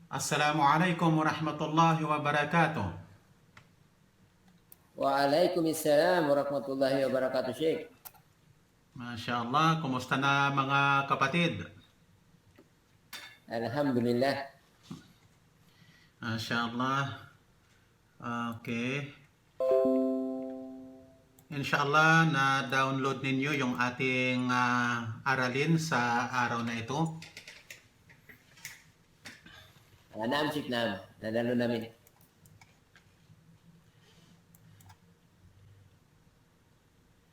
Assalamualaikum warahmatullahi wabarakatuh. Waalaikumsalam warahmatullahi wabarakatuh, Syekh. Masya Allah, kumusta na mga kapatid? Alhamdulillah. Masya Allah. Okay. Inshallah, na-download ninyo yung ating aralin sa araw na ito. Naam, Syekh, naam. Nadalo namin.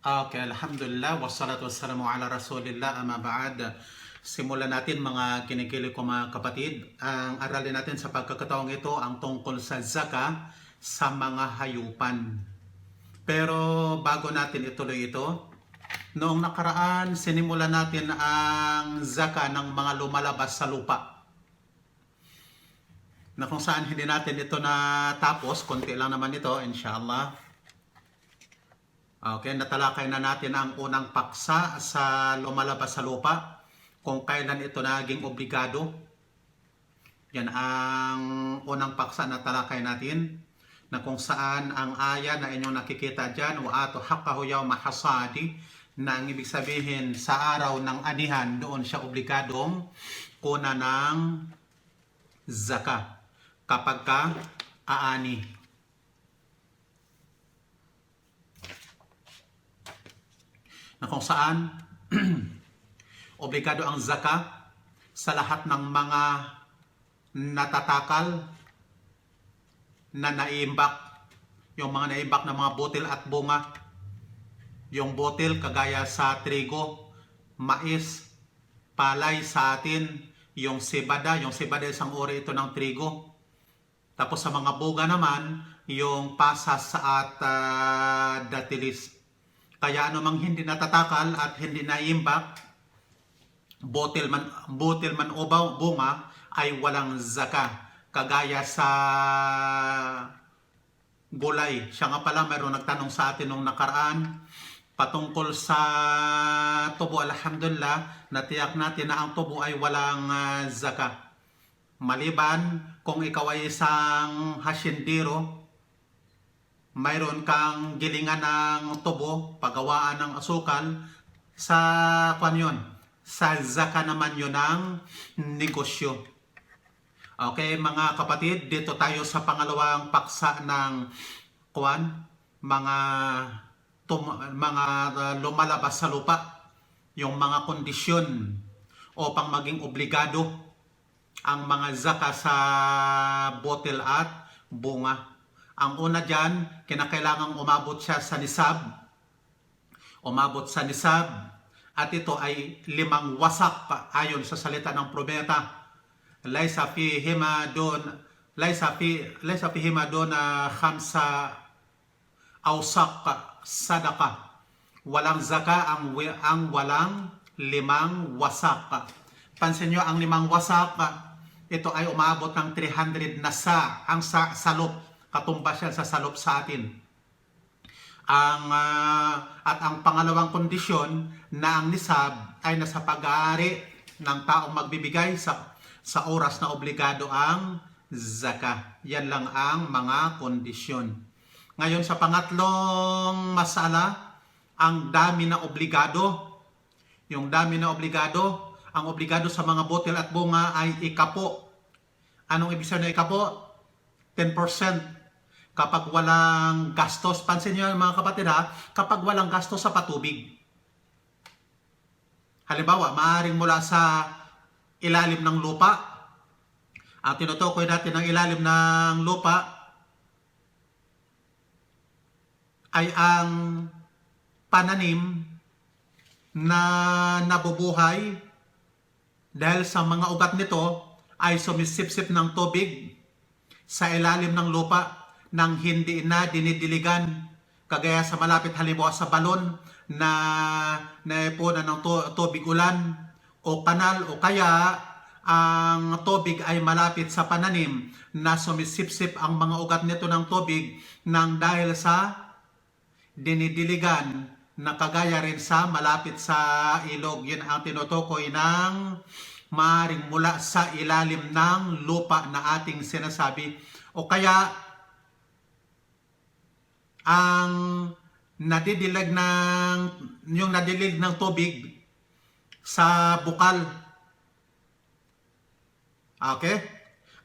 Okay, alhamdulillah, wassalatu wassalamu ala rasulillah, amma ba'd. Simulan natin mga kinikilig ko mga kapatid. Ang aralin natin sa pagkakataong ito ang tungkol sa zaka sa mga hayupan. Pero bago natin ituloy ito, noong nakaraan sinimulan natin ang zaka ng mga lumalabas sa lupa. Na kung saan hindi natin ito natapos, konti lang naman ito, inshallah. Okay, natalakay na natin ang unang paksa sa lumalabas sa lupa, kung kailan ito naging obligado. Yan ang unang paksa na talakay natin, na kung saan ang aya na inyong nakikita dyan, wa ato haqqahu yawma hasadi, na ang ibig sabihin sa araw ng anihan, doon siya obligadong kuna ng zaka kapag ka aani. Na kung saan obligado ang zaka sa lahat ng mga natatakal na naiimbak, yung mga naiimbak na mga butil at bunga. Yung butil kagaya sa trigo, mais, palay sa atin, yung sibada isang uri ito ng trigo. Tapos sa mga buga naman, yung pasas at datilis. Kaya anumang hindi natatakal at hindi naiimbak, butil man o bunga, ay walang zaka. Kagaya sa gulay. Siya nga pala, mayroon nagtanong sa atin nung nakaraan patungkol sa tubo. Alhamdulillah, natiyak natin na ang tubo ay walang zaka. Maliban kung ikaw ay isang hasyendero, mayroon kang gilingan ng tubo, paggawaan ng asukal, sa yun, sa zaka naman yun ng negosyo. Okay, mga kapatid, dito tayo sa pangalawang paksa ng mga lumalabas sa lupa, yung mga kondisyon upang maging obligado ang mga zaka sa botel at bunga. Ang una dyan, kinakailangang umabot siya sa nisab. Umabot sa nisab. At ito ay 5 wasak ayon sa salita ng propeta. Laysa fihima don khamsa awsak sadaka. Walang zaka ang walang 5 wasak. Pansin nyo, ang 5 wasak, ito ay umabot ng 300 na ang salop. Katumbas yan sa salop sa atin. At ang pangalawang kondisyon na ang nisab ay nasa pag-aari ng taong magbibigay sa oras na obligado ang zaka. Yan lang ang mga kondisyon. Ngayon sa pangatlong masala, ang dami na obligado. Yung dami na obligado, ang obligado sa mga botel at bunga ay ikapo. Anong ibig sabihin ng ikapo? 10%. Kapag walang gastos, pansin nyo mga kapatid ha, kapag walang gastos sa patubig. Halimbawa, maaaring mula sa ilalim ng lupa, ang tinutukoy natin ng ilalim ng lupa ay ang pananim na nabubuhay dahil sa mga ugat nito ay sumisipsip ng tubig sa ilalim ng lupa nang hindi na dinidiligan, kagaya sa malapit halimbawa sa balon na naipunan ng tubig ulan o kanal, o kaya ang tubig ay malapit sa pananim na sumisipsip ang mga ugat nito ng tubig nang dahil sa dinidiligan, na kagaya rin sa malapit sa ilog. Yun ang tinutukoy ng maaring mula sa ilalim ng lupa na ating sinasabi. O kaya ang yung nadidilig ng tubig sa bukal. Okay?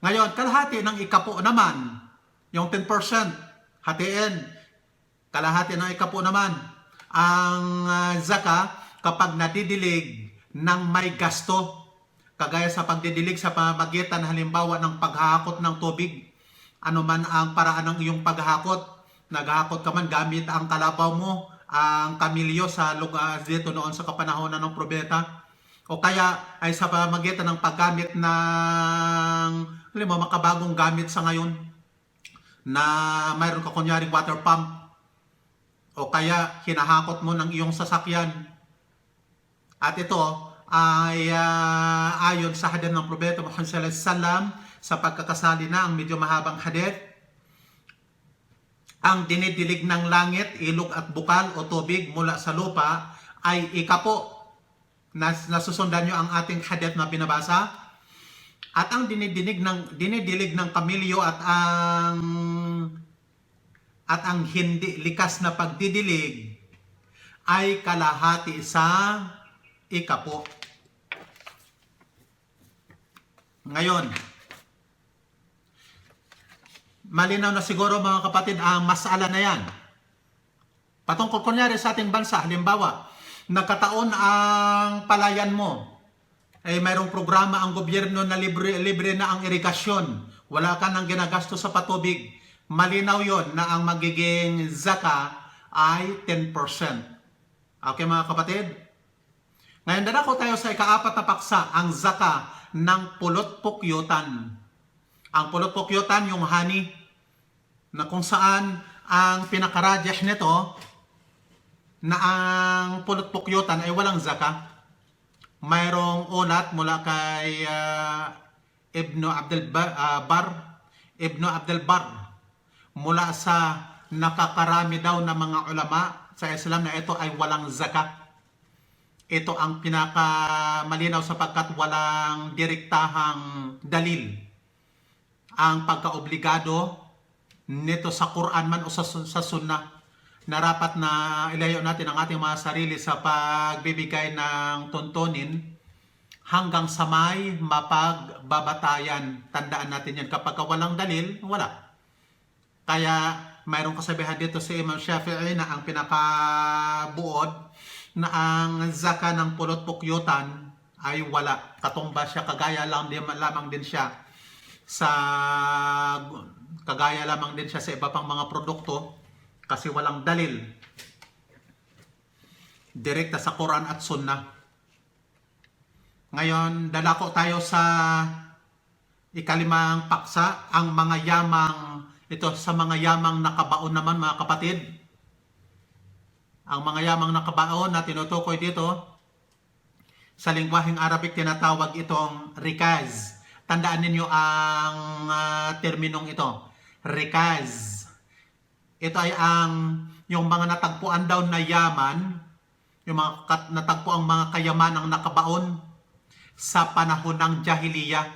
Ngayon, kalahati ng ikapo naman, yung 10%, hatiin. Kalahati ng ikapo naman, ang zaka kapag nadidilig ng may gasto, kagaya sa pagdidilig sa pamamagitan halimbawa ng paghahakot ng tubig, ano man ang paraan ng iyong paghahakot, naghahakot ka man gamit ang kalabaw mo, ang kamilyo sa lugar dito noon sa kapanahonan ng probeta, o kaya ay sa pamamagitan ng paggamit ng makabagong gamit sa ngayon na mayroon ka kunyaring water pump, o kaya hinahakot mo ng iyong sasakyan. At ito ay ayon sa hadith ng Propeta Muhammad sallallahu alaihi wasallam sa pagkakasali na ang medyo mahabang hadith, ang dinidilig ng langit, ilog at bukal o tubig mula sa lupa ay ikapo. Nasusundan nyo ang ating hadith na binabasa. At ang dinidilig ng kamilyo at ang hindi likas na pagdidilig ay kalahati sa ikapo. Ngayon, malinaw na siguro mga kapatid ang masala na yan. Patungkol kunyari sa ating bansa, halimbawa, nagkataon ang palayan mo, ay mayroong programa ang gobyerno na libre na ang irigasyon. Wala ka nang ginagasto sa patubig. Malinaw yon na ang magiging zaka ay 10%. Okay mga kapatid? Ngayon dadako tayo sa ikaapat na paksa, ang zaka ng pulot-pukyutan. Ang pulot-pukyutan, yung honey, na kung saan ang pinakaradyah nito na ang pulot-pukyutan ay walang zaka. Mayroong ulat mula kay Ibn Abdul Bar mula sa nakakarami daw na mga ulama sa Islam na ito ay walang zaka. Ito ang pinakamalinaw sapagkat walang direktahang dalil ang pagkaobligado nito sa Quran man o sa Sunnah, na rapat na ilayo natin ang ating mga sarili sa pagbibigay ng tuntunin hanggang sa may mapagbabatayan. Tandaan natin yan. Kapag walang dalil, wala. Kaya mayroong kasabihan dito si Imam Shafi'i na ang pinakabuod na ang zaka ng pulot-pukyutan ay wala. Katumba siya, lamang din siya sa iba pang mga produkto kasi walang dalil direkta sa Quran at Sunnah. Ngayon, dadako tayo sa ikalimang paksa, ang mga yamang, ito sa mga yamang nakabaon naman mga kapatid. Ang mga yamang nakabaon na tinutukoy dito, sa lingwaheng Arabic tinatawag itong rikaz. Tandaan ninyo ang terminong ito, rikaz. Ito ay yung mga natagpuan daw na yaman, yung mga natagpuang mga kayamanang nakabaon sa panahon ng Jahiliya.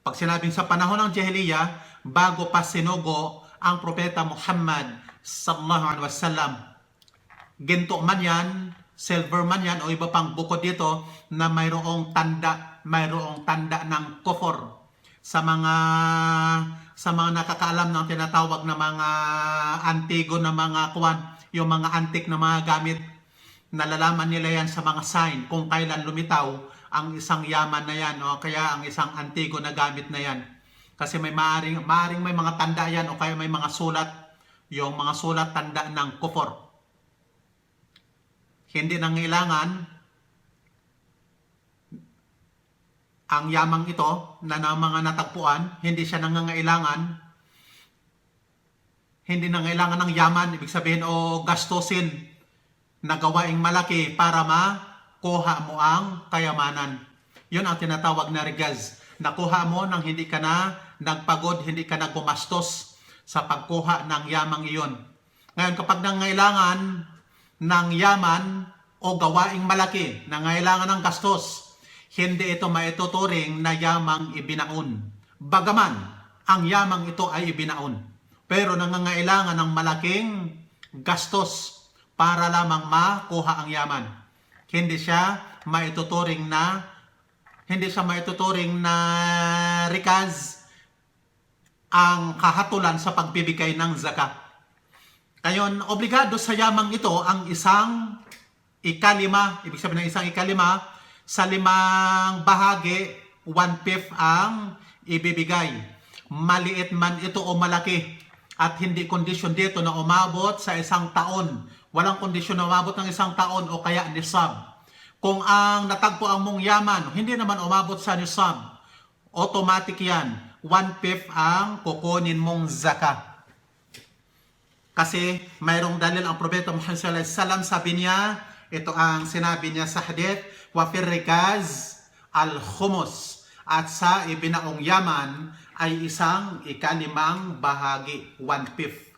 Pag sinabing sa panahon ng Jahiliya, bago pa sinugo ang Propeta Muhammad sallallahu alaihi wasallam. Ginto man yan, silver man yan, o iba pang bukod dito na mayroong tanda ng kufur. Sa mga nakakaalam ng tinatawag na mga antigo na mga yung mga antik na mga gamit, nalalaman nila yan sa mga sign kung kailan lumitaw ang isang yaman na yan o kaya ang isang antigo na gamit na yan. Kasi maaring may mga tanda yan o kaya may mga sulat, yung mga sulat tanda ng kufur. Hindi nangailangan ang yamang ito na mga natagpuan, hindi siya nangangailangan ng yaman, ibig sabihin o gastusin na gawaing malaki para makuha mo ang kayamanan. Yun ang tinatawag na rigaz. Nakuha mo nang hindi ka na nagpagod, hindi ka na gumastos sa pagkuha ng yamang iyon. Ngayon, kapag nangailangan ng yaman o gawaing malaki, nangailangan ng gastos, hindi ito maituturing na yamang ibinaon. Bagaman, ang yamang ito ay ibinaon. Pero nangangailangan ng malaking gastos para lamang makuha ang yaman. Hindi siya maituturing na rikaz ang kahatulan sa pagbibigay ng zakat. Ngayon, obligado sa yamang ito ang isang ikalima, ibig sabihin ng isang ikalima, sa 5 bahagi, 1/5 ang ibibigay. Maliit man ito o malaki, at hindi kondisyon dito na umabot sa 1 taon. Walang kondisyon na umabot ng 1 taon o kaya nisab. Kung ang natagpo ang mong yaman, hindi naman umabot sa nisab, automatic yan. 1/5 ang kukunin mong zakat. Kasi mayroong dalil ang Propeta Muhammad sallallahu alaihi wasallam, sabi niya, ito ang sinabi niya sa hadith, wa fir rikaz al-khumus, at sa ibinaong yaman ay 1/5 bahagi, 1/5.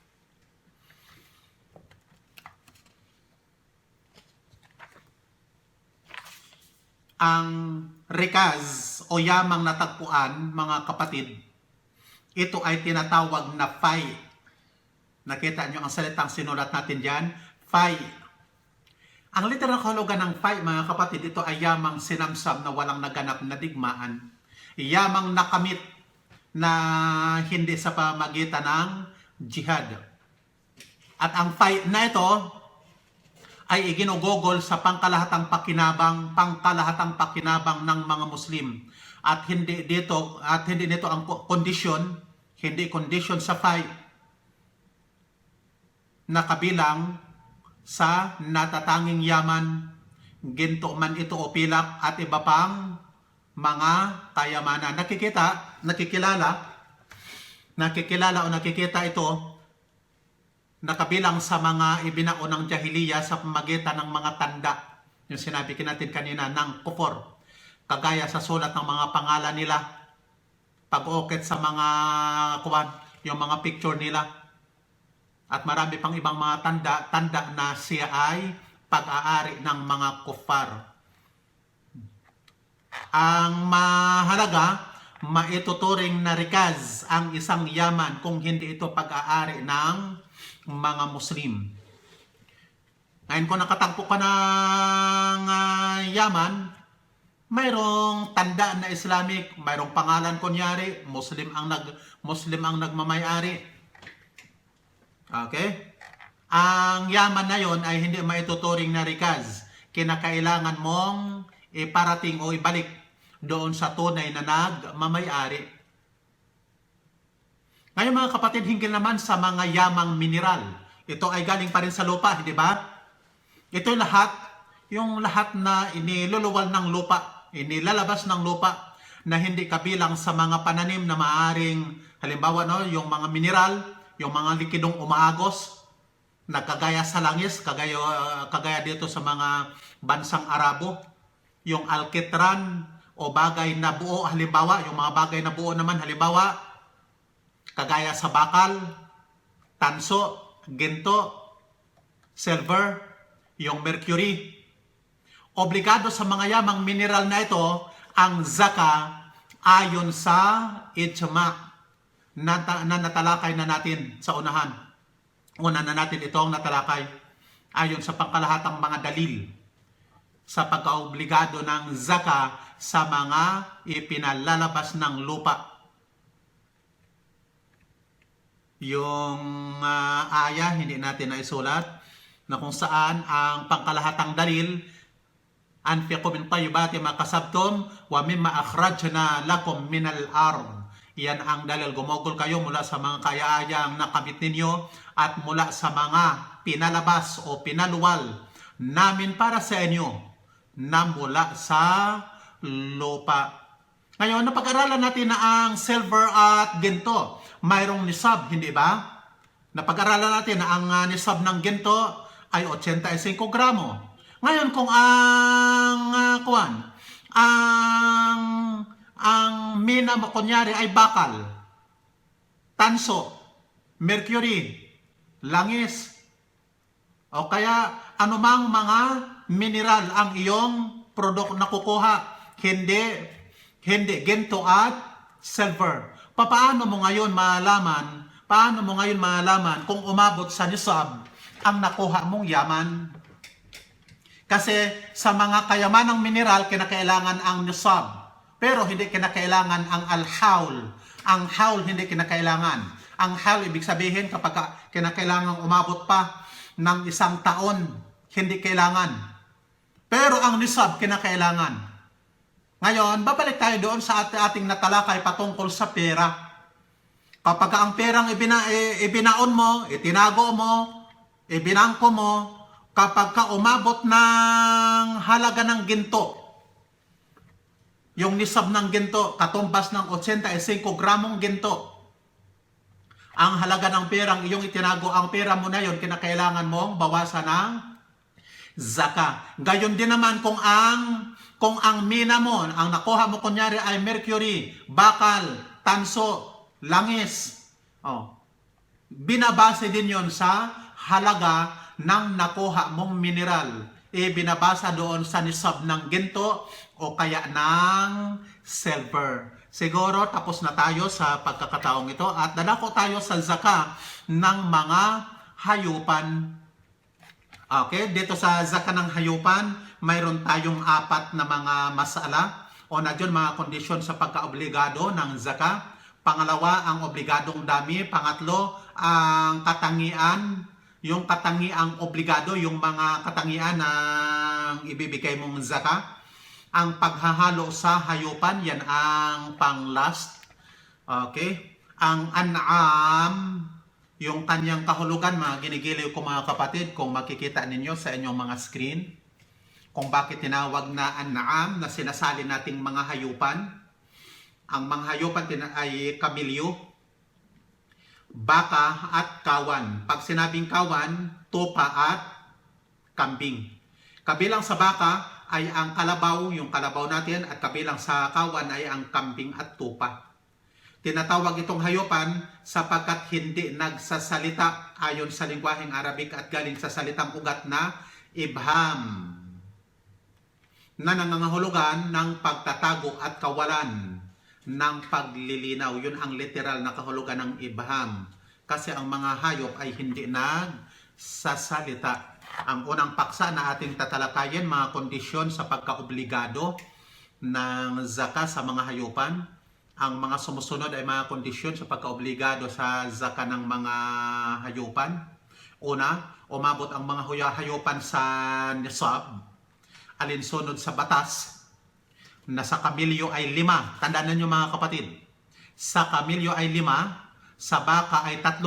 Ang rikaz o yamang natagpuan, mga kapatid, ito ay tinatawag na fay. Nakita nyo ang salitang sinulat natin dyan, fay. Ang literal kahulugan ng fay, mga kapatid, ito ay yamang sinamsam na walang naganap na digmaan. Yamang nakamit na hindi sa pamagitan ng jihad. At ang fay na ito ay iginugugol sa pangkalahatang pakinabang ng mga Muslim. At hindi nito ang kondisyon, hindi kondisyon sa fay na kabilang sa natatanging yaman, ginto man ito o pilak at iba pang mga kayamanan. Nakikilala o nakikita ito na kabilang sa mga ibinao ng jahiliya sa pamagitan ng mga tanda. Yung sinabi natin kanina ng kufor. Kagaya sa sulat ng mga pangalan nila, pag-ukit sa mga yung mga picture nila, at marami pang ibang mga tanda na siya ay pag-aari ng mga kuffar. Ang mahalaga, maituturing na rikaz ang isang yaman kung hindi ito pag-aari ng mga Muslim. Ngayon, kung nakatagpo ka ng yaman, mayroong tanda na Islamic, mayroong pangalan kunyari, Muslim ang nagmamayari. Okay? Ang yaman na yon ay hindi maituturing na rikaz. Kinakailangan mong iparating o ibalik doon sa tunay na nagmamayari. Ngayon, mga kapatid, hinggil naman sa mga yamang mineral. Ito ay galing pa rin sa lupa, di ba? Ito yung lahat na iniluluwal ng lupa, inilalabas ng lupa, na hindi kabilang sa mga pananim na maaring, halimbawa, yung mga mineral, yung mga likidong umaagos, na kagaya sa langis, kagaya dito sa mga bansang Arabo, yung alkitran o bagay na buo, halimbawa, yung mga bagay na buo naman, halimbawa, kagaya sa bakal, tanso, ginto, silver, yung mercury. Obligado sa mga yamang mineral na ito, ang zaka ayon sa ijma na natalakay na natin sa unahan. Una na natin itong natalakay ayon sa pangkalahatang mga dalil sa pagkaobligado ng zaka sa mga ipinalalabas ng lupa. Yung aya, hindi natin naisulat, na kung saan ang pangkalahatang dalil, anfiqu min tayyibati ma kasabtum wa mimma akhrajna lakum minal ard. Yan ang dalil, gumugol kayo mula sa mga kayaayang nakamit ninyo at mula sa mga pinalabas o pinaluwal namin para sa inyo na mula sa lupa. Ngayon, napag-aralan natin na ang silver at ginto, mayroong nisab, hindi ba? Napag-aralan natin na ang nisab ng ginto ay 85 gramo. Ngayon, kung ang mina mo kunyari ay bakal, tanso, mercury, langis, o kaya anumang mga mineral ang iyong product na kukuha, hindi ginto at silver. Paano mo ngayon malaman kung umabot sa nisab ang nakuha mong yaman? Kasi sa mga kayamanang mineral, kinakailangan ang nisab. Pero hindi kinakailangan ang al-hawl. Ang hawl hindi kinakailangan. Ang hawl, ibig sabihin kapag kinakailangan umabot pa ng 1 taon, hindi kailangan. Pero ang nisab, kinakailangan. Ngayon, babalik tayo doon sa ating natalakay patungkol sa pera. Kapag ang perang ibinaon mo, itinago mo, ibinangko mo, kapag ka umabot ng halaga ng ginto, yung nisab ng ginto, katumbas ng 85 gramong ginto, ang halaga ng perang iyong itinago, ang pera mo na yon, kinakailangan mong bawasan ng zaka. Gayon din naman kung ang mina mo, ang nakuha mo kunyari ay mercury, bakal, tanso, langis. Binabase din yon sa halaga ng nakuha mong mineral. Binabasa doon sa nisab ng ginto o kaya ng silver. Siguro tapos na tayo sa pagkakataong ito at dadako tayo sa zaka ng mga hayupan. Okay, dito sa zaka ng hayupan, mayroon tayong 4 na mga masala o na dyan mga kondisyon sa pagkaobligado ng zaka. Pangalawa, ang obligadong dami. Pangatlo, ang katangian. Yung katangiang obligado, yung mga katangian na ibibigay mong zaka. Ang paghahalo sa hayupan, yan ang pang-last. Okay? Ang an'am, yung kanyang kahulugan, mga ginigiliw ko mga kapatid, kung makikita ninyo sa inyong mga screen, kung bakit tinawag na an'am na sinasali nating mga hayupan. Ang mga hayupan ay kamilyo, baka at kawan. Pag sinabing kawan, tupa at kambing. Kabilang sa baka ay ang kalabaw, yung kalabaw natin, at kabilang sa kawan ay ang kambing at tupa. Tinatawag itong hayupan sapagkat hindi nagsasalita ayon sa lingwaheng Arabic at galing sa salitang ugat na ibham, na nangangahulugan ng pagtatago at kawalan ng paglilinaw. Yun ang literal na kahulugan ng ibham. Kasi ang mga hayop ay hindi nagsasalita. Ang unang paksa na ating tatalakayin, mga kondisyon sa pagkaobligado ng zaka sa mga hayupan. Ang mga sumusunod ay mga kondisyon sa pagkaobligado sa zaka ng mga hayupan. Una, umabot ang mga hayupan sa nisab, alinsunod sa batas, na sa kamilyo ay 5. Tandaan ninyo mga kapatid, sa kamilyo ay 5, sa baka ay 30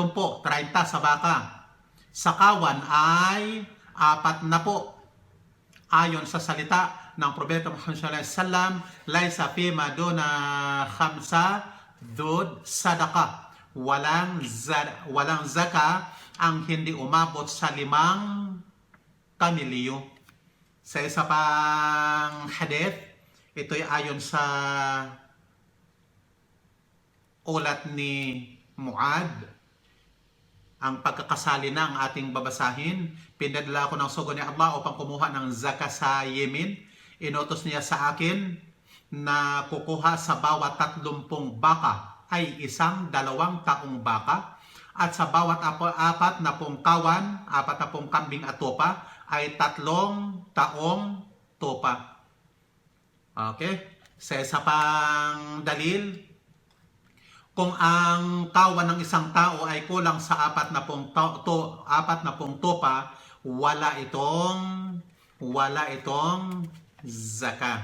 sa baka, sa kawan ay 40. Ayon sa salita ng Propeta Muhammad sallallahu alaihi wasallam, laisa fima duna khamsa dud sadaqah. Walang zaka ang hindi umabot sa 5 kamilyo. Sa isa pang hadith, ito'y ayon sa ulat ni Muad. Ang pagkakasali na ang ating babasahin. Pinadala ako ng sugo ni Allah upang kumuha ng zaka sa Yemen. Inutos niya sa akin na kukuha sa bawat 30 baka ay 1 2 taong baka. At sa bawat 4 na kawan, 40 kambing at tupa ay 3 taong tupa. Okay? Sa isa pang dalil, kung ang kawan ng isang tao ay kulang sa 40 tupa, wala itong zaka.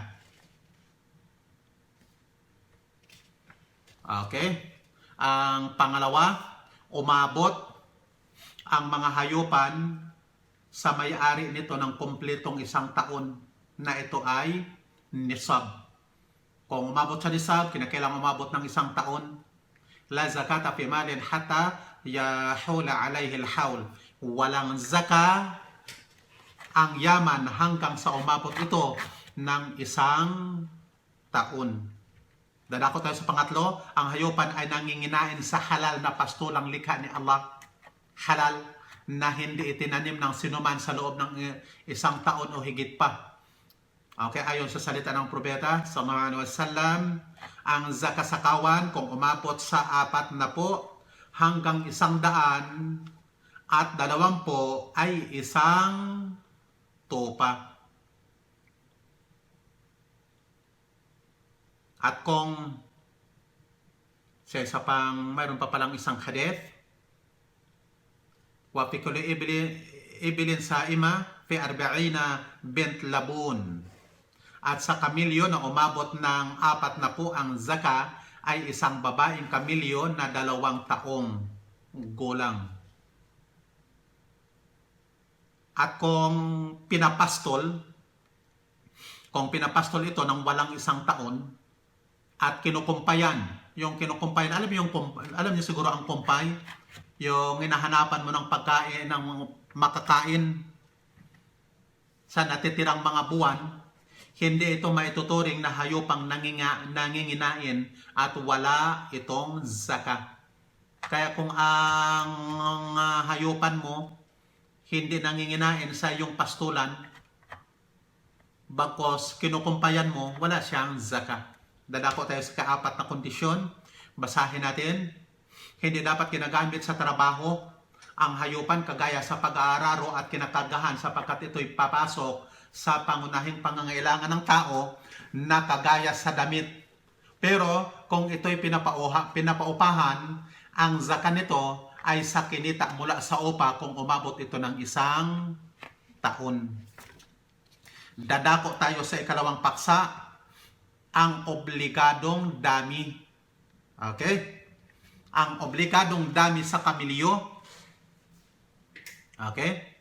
Okay? Ang pangalawa, umabot ang mga hayupan sa may-ari nito ng kumpletong 1 taon na ito ay nisab. Kung umabot sa nisab, kinakailangan umabot ng 1 taon. La zakata fi malin hatta yahula alayhi al-hawl. Walang zaka ang yaman hanggang sa umabot ito ng 1 taon. Dadako tayo sa pangatlo, ang hayupan ay nanginginain sa halal na pastulang likha ni Allah. Halal na hindi itinanim ng sinuman sa loob ng 1 taon o higit pa. Okay, ayon sa salita ng propeta sallallahu alaihi wasallam, ang zakat sa kawan kung umabot sa 40 hanggang 100 at 20 ay isang tupa. At kung sa isa pang mayroon pa palang isang hadith, wa fi kulli ibilin sa ima fi 40 bint labun. At sa kamilyo na umabot ng 40 ang zaka ay isang babaeng kamilyo na 2 taong gulang. At kung pinapastol ito ng walang 1 taon at kinukumpayan, alam niyo siguro ang kumpay, yung hinahanapan mo ng pagkain, ng makakain sa natitirang mga buwan, hindi ito maituturing na hayupang nanginginain at wala itong zaka. Kaya kung ang hayupan mo hindi nanginginain sa iyong pastulan, bagkos kinukumpayan mo, wala siyang zaka. Dadako tayo sa kaapat na kondisyon. Basahin natin. Hindi dapat ginagamit sa trabaho ang hayupan kagaya sa pag-aararo at kinakagahan sapagkat ito'y papasok sa pangunahing pangangailangan ng tao na kagaya sa damit. Pero kung ito'y pinapaupahan, ang zaka nito ay sa kinita mula sa upa kung umabot ito ng 1 taon. Dadako tayo sa ikalawang paksa, ang obligadong dami. Okay? Ang obligadong dami sa kamilyo. Okay?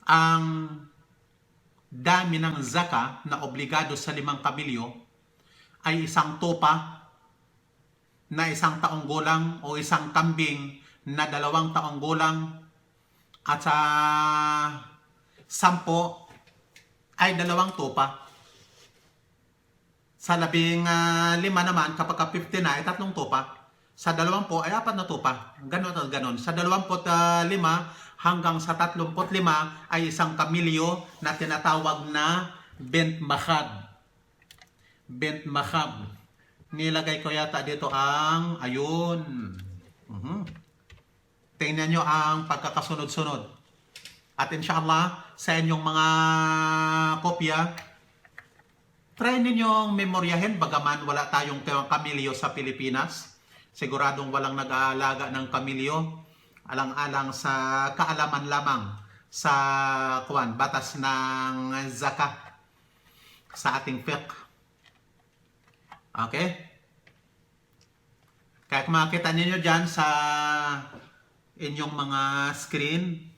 Ang dami ng zaka na obligado sa 5 kamilyo ay 1 tupa na 1 taong gulang o 1 kambing na 2 taong gulang at sa 10 ay 2 tupa. Sa 15 naman, kapag 50 na ay 3 tupa. Sa 20 ay 4 na tupa. Ganon at ganon. Sa 25 hanggang sa 35 ay 1 kamilyo na tinatawag na bint makhab. Bint makhab. Nilagay ko yata dito ang ayun. Tingnan nyo ang pagkakasunod-sunod. At inshallah, sa inyong mga kopya, try ninyong memoryahin bagaman wala tayong kamilyo sa Pilipinas. Siguradong walang nag-aalaga ng kamilyo. Alang-alang sa kaalaman lamang sa batas ng zakat sa ating fiqh. Okay? Kaya kung makikita ninyo dyan sa inyong mga screen,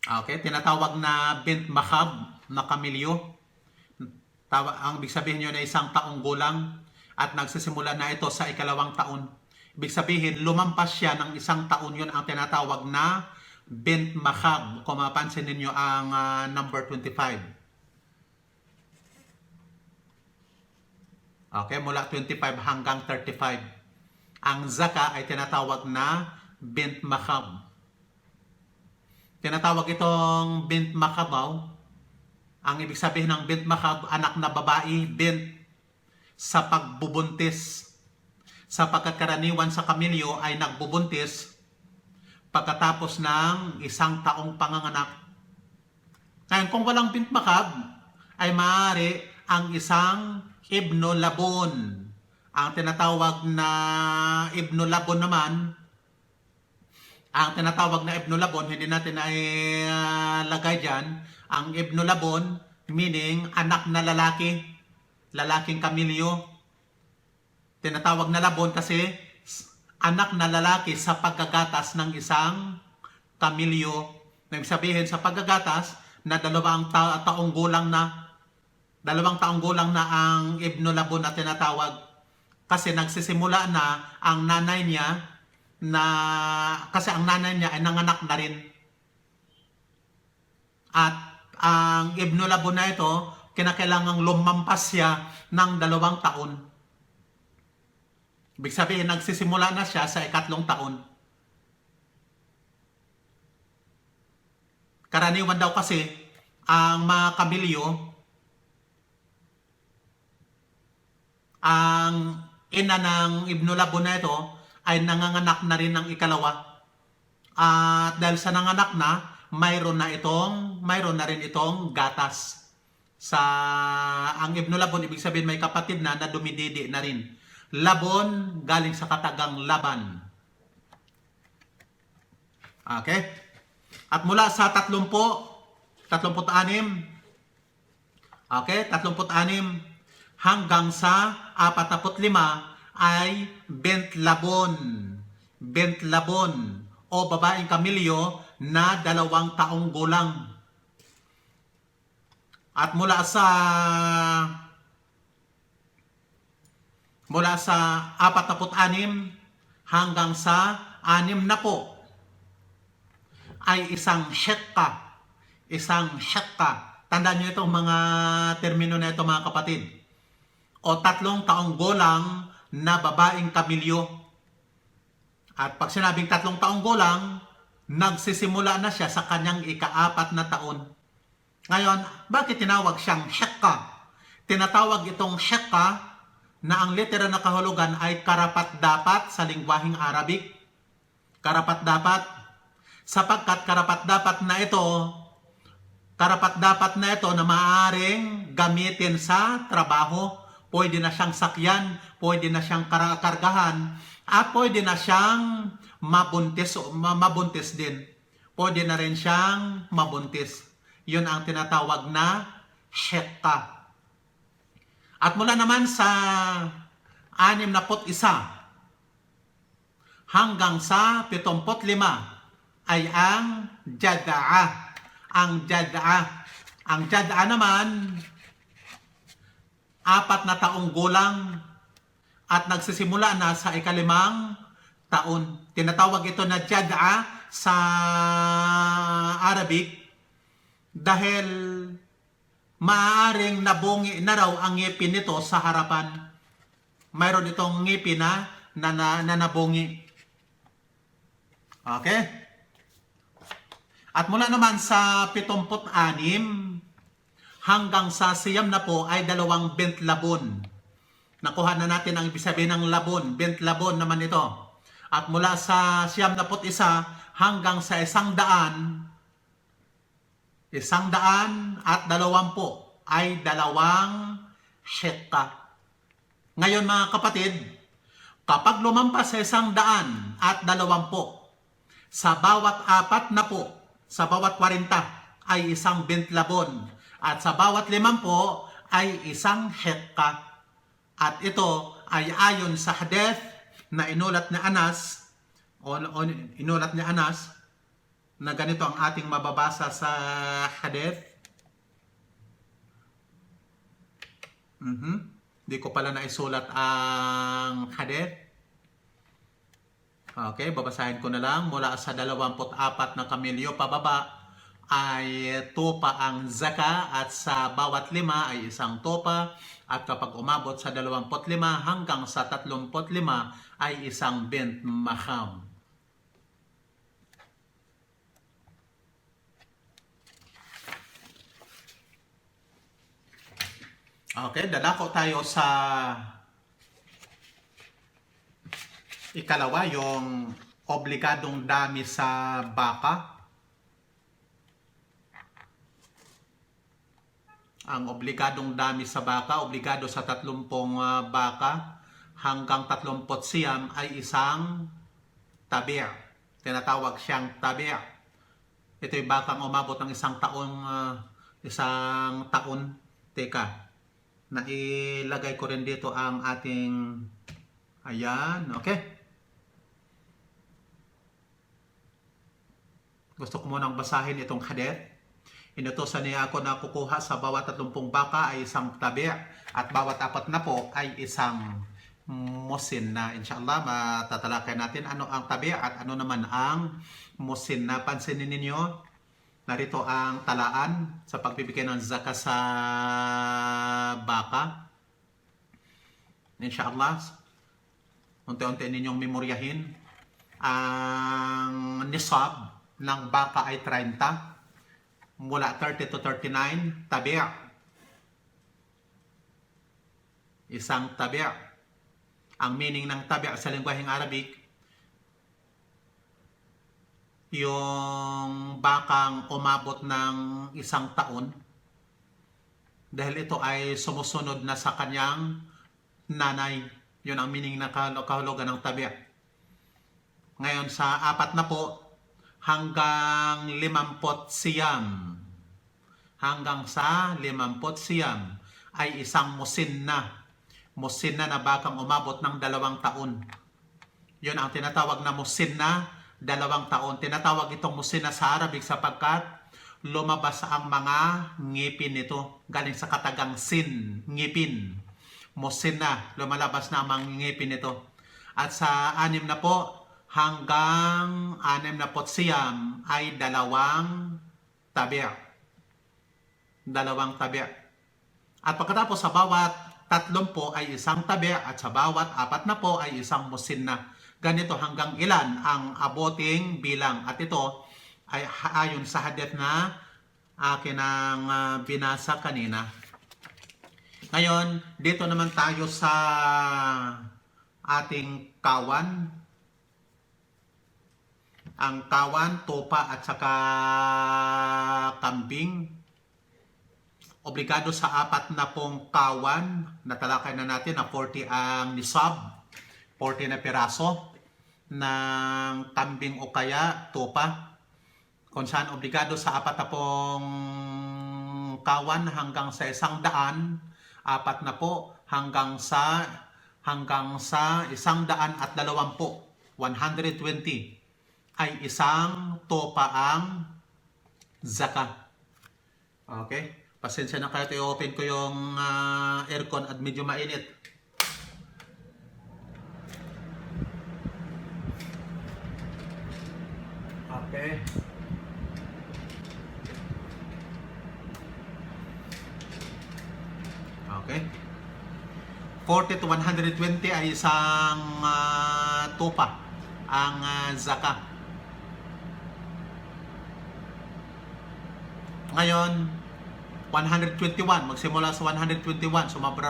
okay, tinatawag na bint makhab na kamilyo. Ang ibig sabihin nyo na 1 taong gulang at nagsisimula na ito sa 2 taon. Ibig sabihin, lumampas siya ng 1 taon, yun ang tinatawag na bint makhab. Kung mapansin ninyo ang number 25. Okay, mula 25 hanggang 35. Ang zaka ay tinatawag na bint makhab. Tinatawag itong bint makhabaw. Ang ibig sabihin ng bint makhab, anak na babae, bint sa pagbubuntis. Sapagkat karaniwan sa kamilyo ay nagbubuntis pagkatapos ng 1 taong panganganak. Ngayon, kung walang bint makhab, ay maaari ang isang ibno labon. Ang tinatawag na ibno labon naman, hindi natin ay lagay dyan. Ang ibno labon, meaning anak na lalaki, lalaking kamilyo. Tinatawag na labon kasi anak na lalaki sa paggagatas ng 1 kamilyo. Ibig sabihin sa paggagatas na 2 taong gulang na. 2 taong gulang na ang ibno labon na tinatawag. Kasi nagsisimula na ang nanay niya kasi ang nanay niya ay nanganak na rin. At ang ibno labon na ito, kinakailangang lumampas siya ng 2 taon. Ibig sabihin, nagsisimula na siya sa 3 taon. Karaniwan daw kasi ang mga kamelyo, ang ina ng Ibn Labun na ito ay nanganganak na rin ng ikalawa. At dahil sa nanganak na, mayroon na rin itong gatas. Sa ang Ibn Labun, ibig sabihin may kapatid na dumididi na rin. Labon, galing sa katagang laban. Okay? At mula sa 36, okay, 36 hanggang sa 45 ay bentlabon. Bentlabon o babaeng kamelyo na 2 taong gulang. At mula sa 46 hanggang sa 60 ay isang hekka. Isang hekka. Tandaan nyo itong mga termino na ito mga kapatid. O 3 taong gulang na babaeng kamelyo. At pag sinabing 3 taong gulang, nagsisimula na siya sa kanyang ika-4 na taon. Ngayon, bakit tinawag siyang hekka? Tinatawag itong hekka na ang litera na kahulugan ay karapat-dapat sa lingwaheng Arabic. Karapat-dapat. Sapagkat karapat-dapat na ito na maaaring gamitin sa trabaho. Pwede na siyang sakyan, pwede na siyang kargahan, at pwede na siyang mabuntis din. Pwede na rin siyang mabuntis. Yun ang tinatawag na hekka. At mula naman sa 61 hanggang sa 75 ay ang jad'a. Ang jad'a naman 4 na taong gulang at nagsisimula na sa ika-5 taon. Tinatawag ito na jad'a sa Arabic dahil maaaring nabungi na raw ang ngipin nito sa harapan. Mayroon itong ngipin na nabungi. Okay? At mula naman sa 76 hanggang sa 90 ay 2 bentlabon. Nakuha na natin ang ibig sabihin ng labon. Bentlabon naman ito. At mula sa 91 hanggang sa 100 at 20 ay 2 hekta. Ngayon mga kapatid, kapag lumampas sa 100 at 20, sa bawat 40, sa bawat 40 ay isang bentlabon. At sa bawat 50 ay isang hekka. At ito ay ayon sa hadith na inulat ni Anas, na ganito ang ating mababasa sa hadith. Di ko pala naisulat ang hadith. Okay, babasahin ko na lang. Mula sa 24 na kamelyo pababa ay tupa ang zaka at sa bawat 5 ay isang tupa. At kapag umabot sa 25 hanggang sa 35 ay isang bint maham. Okay, dadako tayo sa ikalawa, yung obligadong dami sa baka. Ang obligadong dami sa baka, obligado sa 30 baka hanggang 30 siyam ay isang tabi'. Tinatawag siyang tabi'. Ito yung bakang umabot ng isang taon. Teka, nailagay ko rin dito ang ating, ayan, okay. Gusto ko munang basahin itong hadith. Inutusan niya ako na kukuha sa bawat 30 baka ay isang tabi' at bawat 40 ay isang musin na inshallah matatalakay natin ano ang tabi' at ano naman ang musin na. Pansinin ninyo, narito ang talaan sa pagbibigay ng zakat sa baka. Inshallah, unti-unti ninyong memoryahin. Ang nisab ng baka ay 30. mula 30 to 39, tabi'. Isang tabi'. Ang meaning ng tabi' sa lengguaheng Arabic, yung bakang umabot ng isang taon dahil ito ay sumusunod na sa kanyang nanay. Yun ang meaning na kahulugan ng tabi'. Ngayon sa 40 hanggang 50 siyam. Hanggang sa 50 siyam ay isang musinna. Musinna na bakang umabot ng 2 taon. Yun ang tinatawag na musinna, 2 taon. Tinatawag itong musinna sa Arabic sapagkat lumabas ang mga ngipin nito. Galing sa katagang sin, ngipin. Musinna, lumalabas na ang mga ngipin nito. At sa 60 hanggang 60 siyam ay 2 tabi'. 2 tabi'. At pagkatapos sa bawat 30 ay isang tabi' at sa bawat 40 ay isang musinna. Ganito hanggang ilan ang aboting bilang. At ito ay ayon sa hadith na akin ang binasa kanina. Ngayon, dito naman tayo sa ating kawan. Ang kawan, tupa at saka kambing. Obligado sa 40 kawan, natalakay na natin na 40 ang nisab, 40 na piraso ng kambing o kaya tupa. Kung saan obligado sa 40 kawan hanggang sa 100, 40 hanggang sa 120, 120 ay isang tupa ang zakah. Okay? Pasensya na kayo, i-open ko yung aircon at medyo mainit. Okay. Okay. 40 to 120 ay isang tupa ang zakah. Ngayon, 121, magsimula sa 121,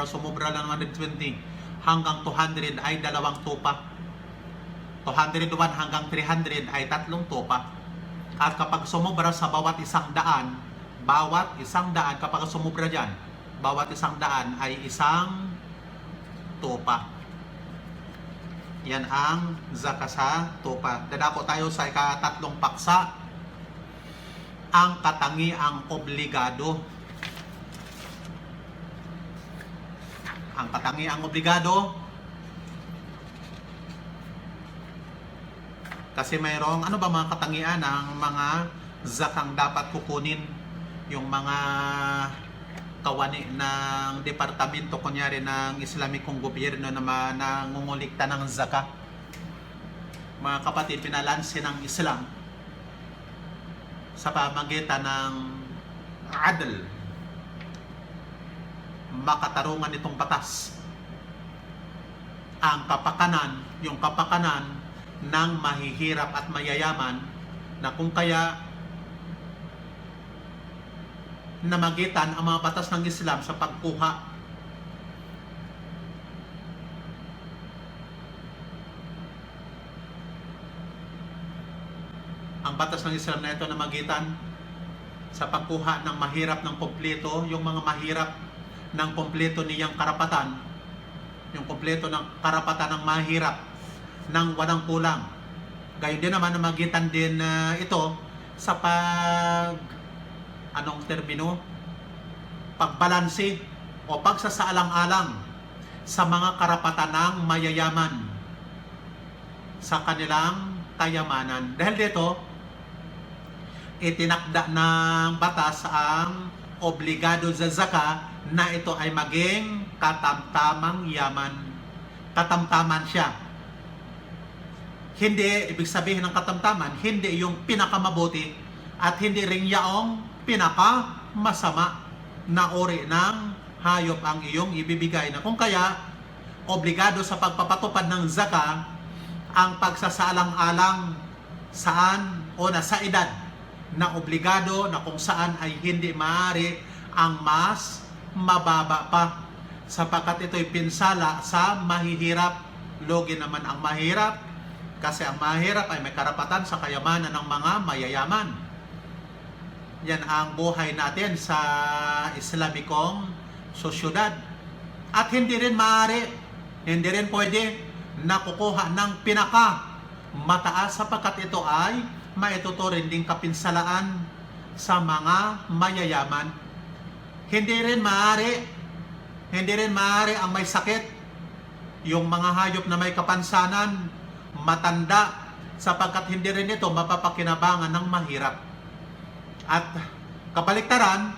sumubra lang 120 hanggang 200 ay 2 tupa. 201 hanggang 300 ay 3 tupa. At kapag sumubra sa bawat 100, kapag sumubra dyan, bawat 100 ay isang tupa. Yan ang zakah sa tupa. Dadako tayo sa ika-3 paksa, ang katangiang obligado. Ang katangiang obligado, kasi mayroong ano ba mga katangian ng mga zakang dapat kukunin, yung mga kawani ng departamento kunyari ng Islamikong gobyerno na nangungulikta ng zakah. Mga kapatid, pinalansi ng Islam sa pamagitan ng adl, makatarungan itong batas. Ang kapakanan, yung kapakanan ng mahihirap at mayayaman, na kung kaya namagitan ang mga batas ng Islam sa pagkuha ang batas ng Islam na ito namagitan sa pagkuha ng mahirap ng kompleto, yung mga mahirap ng kompleto niyang karapatan, yung kompleto ng karapatan ng mahirap ng walang kulang. Gayon din naman namagitan din ito sa pagbalanse o pagsasaalang-alang sa mga karapatan ng mayayaman sa kanilang kayamanan. Dahil dito, itinakda ng batas ang obligado sa zakah na ito ay maging katamtamang yaman. Katamtaman siya. Hindi, ibig sabihin ng katamtaman, hindi yung pinakamabuti at hindi rin yaong pinakamasama na uri ng hayop ang iyong ibibigay. Na kung kaya, obligado sa pagpapatupad ng zakah ang pagsasaalang-alang saan o na sa edad na obligado na kung saan ay hindi maaari ang mas mababa pa sapagkat ito'y pinsala sa mahihirap. Lugi naman ang mahirap kasi ang mahirap ay may karapatan sa kayamanan ng mga mayayaman. Yan ang buhay natin sa Islamikong sosyudad. At hindi rin maaari, hindi rin pwede na kukuha ng pinaka mataas sapagkat ito ay maituturing ding kapinsalaan sa mga mayayaman. Hindi rin maaari ang may sakit, yung mga hayop na may kapansanan, matanda, sapagkat hindi rin ito mapapakinabangan ng mahirap. At kabaliktaran,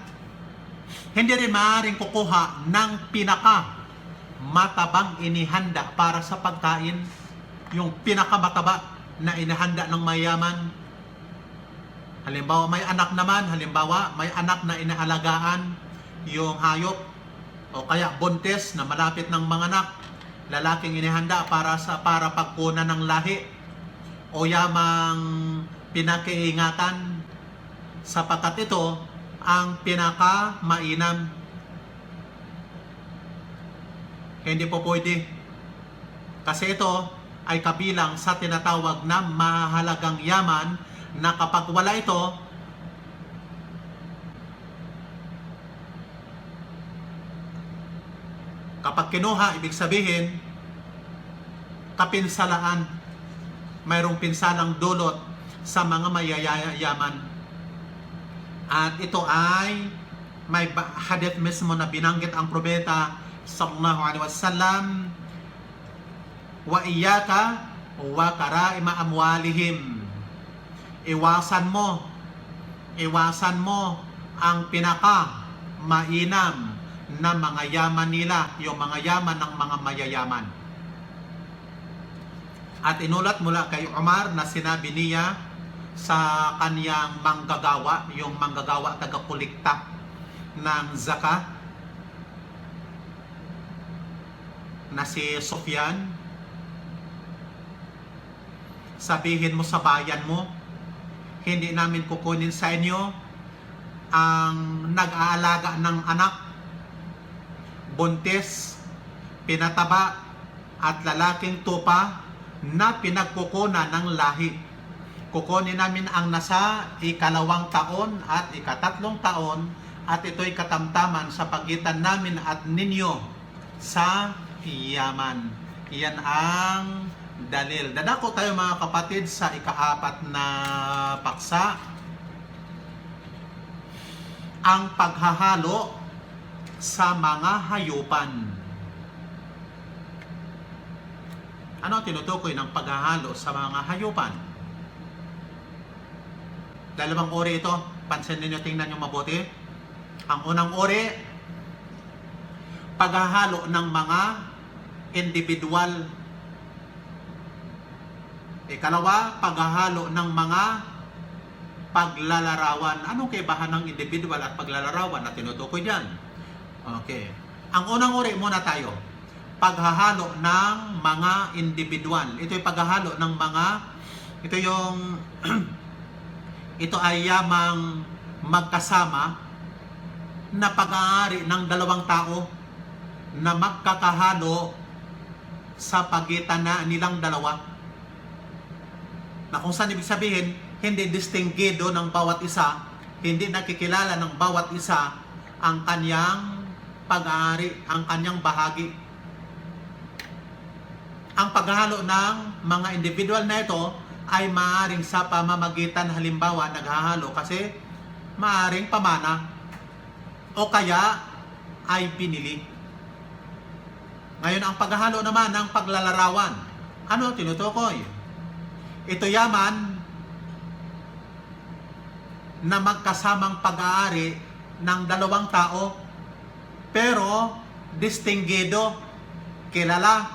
hindi rin maaaring kukuha ng pinaka matabang inihanda para sa pagkain, yung pinakamataba na inihanda ng mayaman. Halimbawa, may anak na inaalagaan yung hayop o kaya buntis na malapit ng mga anak, lalaking inihanda para pagkunan ng lahi o yamang pinakiingatan sapagkat ito ang pinakamainam. Hindi po pwede kasi ito ay kabilang sa tinatawag na mahalagang yaman na kapag wala ito, kapag kinuha, ibig sabihin, kapinsalaan. Mayroong pinsalang dulot sa mga mayayaman. At ito ay may hadith mismo na binanggit ang propeta sallallahu alaihi wasallam, wa iyyaka wa karaima amwalihim. Iwasan mo ang pinaka mainam na mga yaman nila, yung mga yaman ng mga mayayaman. At inulat mula kay Umar na sinabi niya sa kaniyang manggagawa, yung manggagawa tagakulikta ng zakat na si Sufyan, sabihin mo sa bayan mo, hindi namin kukunin sa inyo ang nag-aalaga ng anak, buntis, pinataba at lalaking tupa na pinagkukunan ng lahi. Kukunin namin ang nasa ikalawang taon at ikatatlong taon at ito'y katamtaman sa pagitan namin at ninyo sa yaman. Iyan ang dalil. Dadako tayo mga kapatid sa ikaapat na paksa. Ang paghahalo sa mga hayupan. Ano ang tinutukoy ng paghahalo sa mga hayupan? Dalawang uri ito. Pansin ninyo, tingnan nyo mabuti. Ang unang uri, paghahalo ng mga individual. Ikalawa, paghahalo ng mga paglalarawan. Anong kaibahan ng individual at paglalarawan na tinutukoy dyan? Okay. Ang unang uri muna tayo. Paghahalo ng mga individual. Ito yung paghahalo ng mga, ito yung, ito ay yamang magkasama na pag-aari ng dalawang tao na magkakahalo sa pagitan na nilang dalawa. Na kung saan ibig sabihin, hindi distinggido ng bawat isa, hindi nakikilala ng bawat isa ang kanyang pag-aari, ang kanyang bahagi. Ang paghahalo ng mga individual na ito ay maaaring sa pamamagitan, halimbawa naghahalo kasi maaaring pamana o kaya ay pinili. Ngayon ang paghahalo naman ng paglalarawan. Ano tinutukoy? Ito yaman na magkasamang pag-aari ng dalawang tao pero distinggido, kilala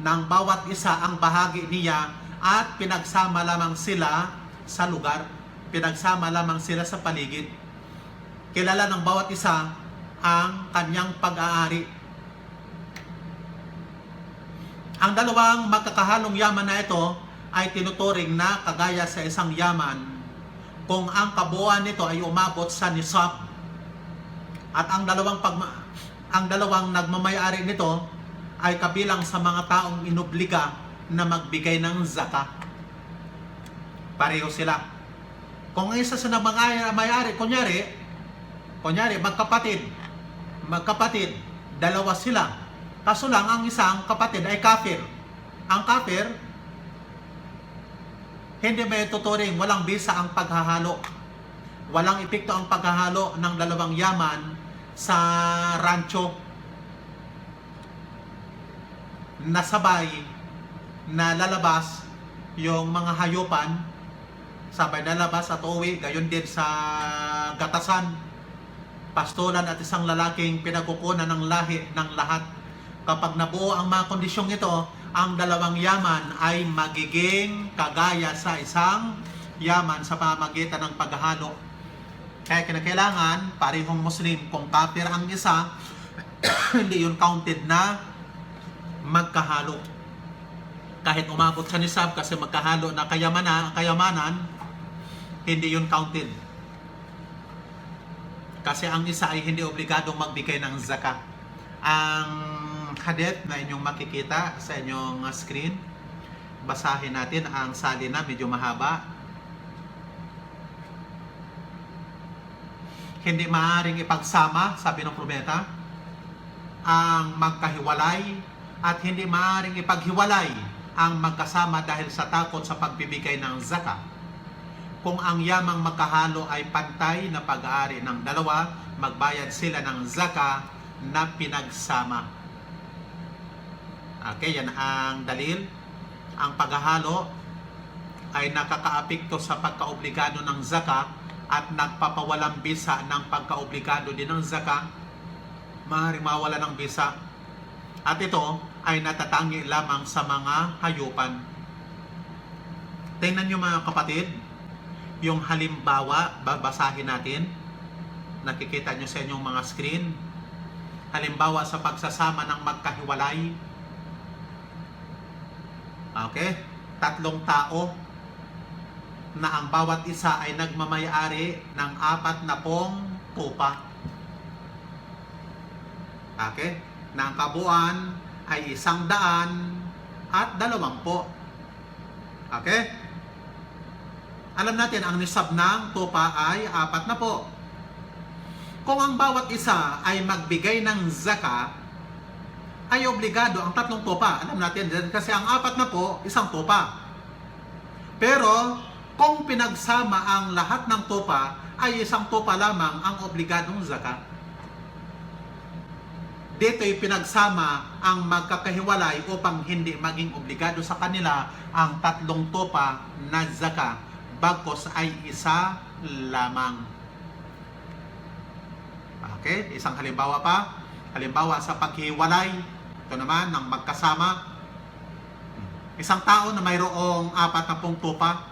ng bawat isa ang bahagi niya at pinagsama lamang sila sa lugar, pinagsama lamang sila sa paligid. Kilala ng bawat isa ang kanyang pag-aari. Ang dalawang magkakahalong yaman na ito ay tinuturing na kagaya sa isang yaman kung ang kabuuan nito ay umabot sa nisab at ang dalawang nagmamay-ari nito ay kabilang sa mga taong inobliga na magbigay ng zakat. Pareho sila. Kung isa sa nagmamay-ari, kunyari magkapatid, dalawa sila. Kaso lang ang isang kapatid ay kafir. Ang kafir, hindi may tuturing, walang bisa ang paghahalo. Walang epekto ang paghahalo ng dalawang yaman sa rancho. Nasabay na lalabas yung mga hayupan, sabay lalabas at uwi, gayon din sa gatasan, pastulan at isang lalaking pinagkukunan ng lahi ng lahat. Kapag nabuo ang mga kondisyong ito, ang dalawang yaman ay magiging kagaya sa isang yaman sa pamamagitan ng paghahalo. Kaya kinakailangan parehong Muslim. Kung kafir ang isa, hindi yun counted na magkahalo. Kahit umabot sa nisab kasi magkahalo na kayamanan, hindi yun counted. Kasi ang isa ay hindi obligadong magbigay ng zakat. Ang hadith na inyong makikita sa inyong screen, basahin natin ang salina, medyo mahaba. Hindi maaaring ipagsama, sabi ng propeta, ang magkahiwalay at hindi maaaring ipaghiwalay ang magkasama dahil sa takot sa pagbibigay ng zakat. Kung ang yamang magkahalo ay pantay na pag-aari ng dalawa, magbayad sila ng zakat na pinagsama. Okay, yan ang dalil. Ang paghahalo ay nakakaapekto sa pagkaobligado ng zakat at nagpapawalang bisa ng pagkaobligado din ng zakat. Maaaring mawala ng bisa. At ito ay natatangi lamang sa mga hayupan. Tingnan nyo mga kapatid, yung halimbawa, babasahin natin. Nakikita nyo sa inyong mga screen. Halimbawa sa pagsasama ng magkahiwalay. Okay? 3 tao na ang bawat isa ay nagmamay-ari ng 40 tupa. Okay? Na ang kabuuan ay 100 at 20. Okay? Alam natin, ang nisab ng tupa ay 40. Kung ang bawat isa ay magbigay ng zakat, ay obligado ang 3 tupa. Alam natin, kasi ang 40 isang tupa. Pero, kung pinagsama ang lahat ng tupa, ay isang tupa lamang ang obligadong zakat. Dito'y pinagsama ang magkakahiwalay upang hindi maging obligado sa kanila ang 3 tupa na zakat, bagkos ay isa lamang. Okay, isang halimbawa pa. Halimbawa sa paghiwalay, ito naman ng magkasama. Isang tao na mayroong 40 tupa,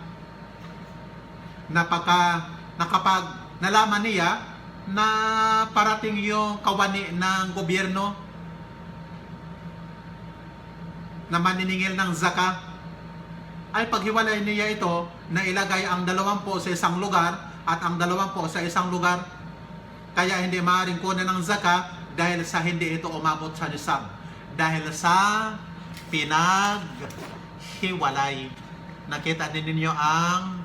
na kapag nalaman niya na parating yung kawani ng gobyerno na maniningil ng zakat, ay paghiwalay niya ito na ilagay ang 20 sa isang lugar at ang 20 sa isang lugar. Kaya hindi maaaring kunin ng zakat dahil sa hindi ito umabot sa nisab. Dahil sa pinaghiwalay. Nakita din ninyo ang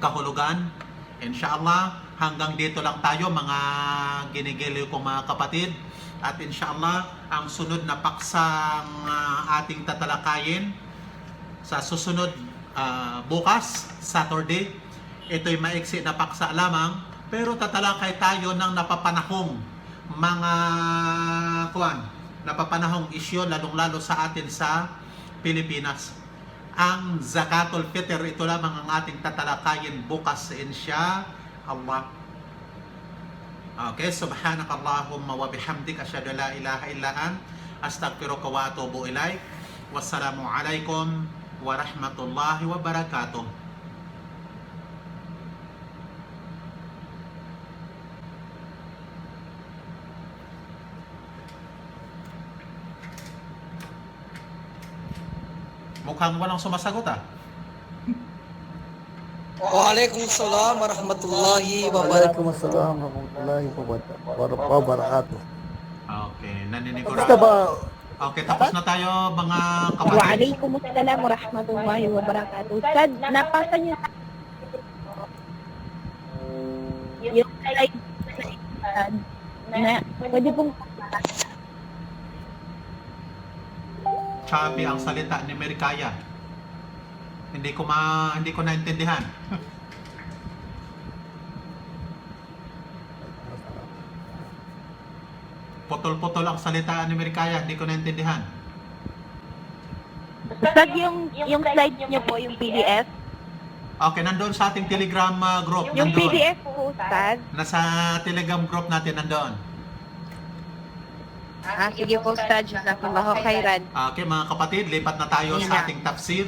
kahulugan. Inshallah, hanggang dito lang tayo mga ginigiliw kong mga kapatid. At inshallah, ang sunod na paksang ating tatalakayin sa susunod bukas, Saturday. Ito'y maiksi na paksa lamang, pero tatalakay tayo ng napapanahong mga napapanahong isyu, lalong-lalo sa atin sa Pilipinas. Ang Zakatul Fitr, ito lamang ang ating tatalakayin bukas, insya Allah. Okay, subhanakallahumma wa bihamdik, asyhadu la ilaha illa ant, astaghfiruka wa atubu ilaik. Wassalamu alaikum warahmatullahi wabarakatuh. Mukhang walang sumasagot ah. Waalaikumsalam warahmatullahi wabarakatuh. Waalaikumsalam warahmatullahi wabarakatuh. Okay, naninig ko Basta ba, Okay, tapos na tayo mga kapatid. Waalaikumsalam warahmatullahi wabarakatuh. Sad, napasa niyo yung slide na pwede pong Chubby ang salita ni Merikaya. Hindi ko naintindihan. Putol-putol ang salita ni Merikaya, hindi ko naintindihan. Sad, yung slide niyo po, yung PDF. Okay, nandoon sa ating Telegram group. Yung Nandoon. PDF po, Sad. Nasa Telegram group natin nandoon. Sige po, Sad. Jazakallahu khairan. Okay, mga kapatid, lipat na tayo sa ating tafsir.